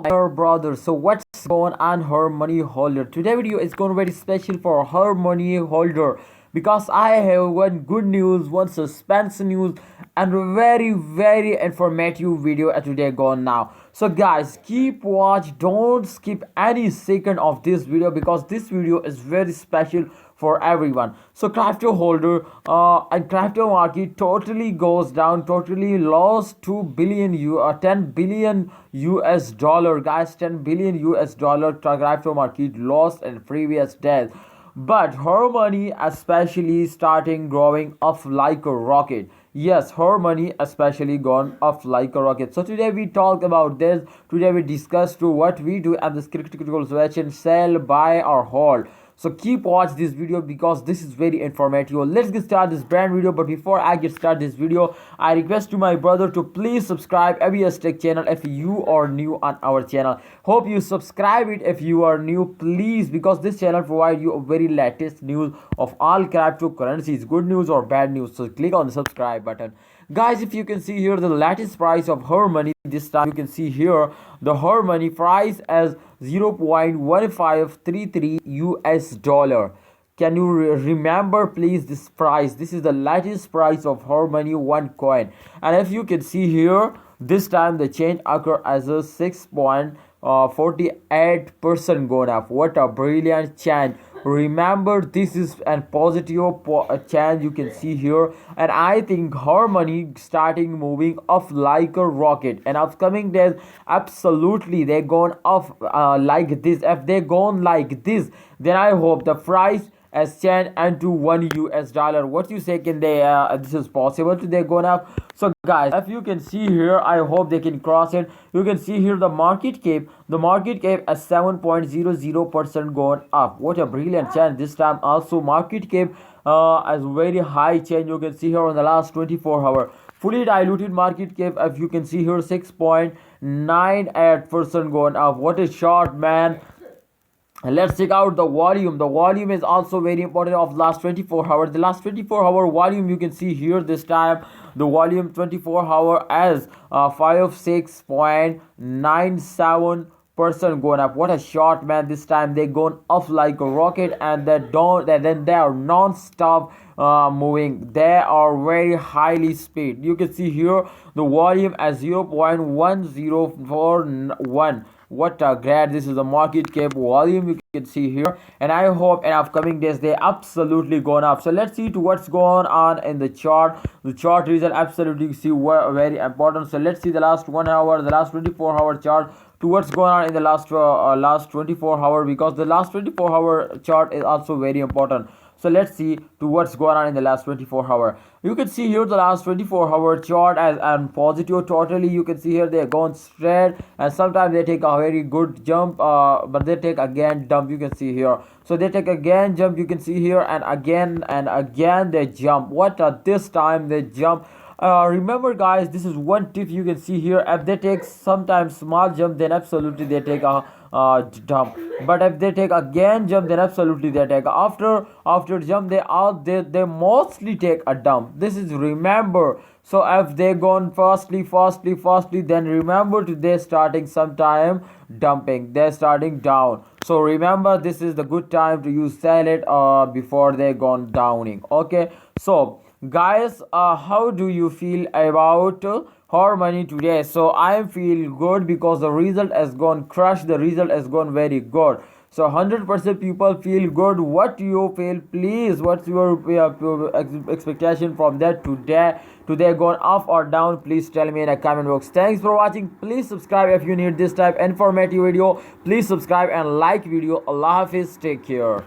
her brother. So what's going on her money holder? Today video is going to be very special for her money holder because I have one good news, one suspense news, and a very informative video today going now. So guys, keep watch, don't skip any second of this video because this video is very special for everyone. So crypto holder and crypto market totally goes down, totally lost 2 billion 10 billion US dollar, guys. 10 billion US dollar crypto market lost in previous days, but her money especially starting growing up like a rocket. Yes, her money especially gone up like a rocket. So today we talk about this. Today we discuss to what we do at this critical situation: sell, buy, or hold. So keep watch this video because this is very informative. Let's get started this brand video. But before I get started this video, I request to my brother to please subscribe ABS Tech channel if you are new on our channel. Hope you subscribe it if you are new, please, because this channel provide you a very latest news of all cryptocurrencies, good news or bad news. So click on the subscribe button. Guys, if you can see here the latest price of her money, this time you can see here the her money price as 0.1533 US dollar. Can you remember please this price? This is the latest price of her money one coin, and if you can see here, this time the change occur as a 6.48% going up. What a brilliant change. Remember, this is a positive change you can see here, and I think her money starting moving up like a rocket, and upcoming days absolutely they going up like this. If they gone like this, then I hope the price as 10 and to 1 US dollar. What you say, can they this is possible to they going up? So guys, if you can see here, I hope they can cross it. You can see here the market cap at 7.00% going up. What a brilliant change. This time also market cap as very high change. You can see here on the last 24-hour fully diluted market cap, if you can see here, 6.98% going up. What a short, man. Let's check out the volume. The volume is also very important of last 24 hours. The last 24-hour volume you can see here. This time the volume 24-hour as 56.97% going up. What a shot, man. This time they gone up like a rocket, and then they are non-stop moving. They are very highly speed. You can see here the volume as 0.1041. What a great, this is the market cap volume you can see here, and I hope in upcoming days they absolutely gone up. So let's see to what's going on in the chart. The chart result absolutely see very important. So let's see the last 1 hour, the last 24-hour chart to what's going on in the last 24-hour, because the last 24-hour chart is also very important. So let's see to what's going on in the last 24-hour. You can see here the last 24-hour chart as positive totally. You can see here they're going straight, and sometimes they take a very good jump, but they take again dump. You can see here, so they take again jump. You can see here, and again they jump. What this time they jump. Remember guys, this is one tip you can see here. If they take sometimes small jump, then absolutely they take a dump. But if they take again jump, then absolutely they take after jump, they mostly take a dump. This is remember. So if they gone fastly, then remember to they starting sometime dumping, they're starting down. So remember, this is the good time to use sell it before they gone downing. Okay, so guys, how do you feel about her money today? So I feel good because the result has gone crush, the result has gone very good. So 100% people feel good. What you feel, please? What's your expectation from that today gone up or down? Please tell me in a comment box. Thanks for watching. Please subscribe if you need this type informative video. Please subscribe and like video. Allah Hafiz, take care.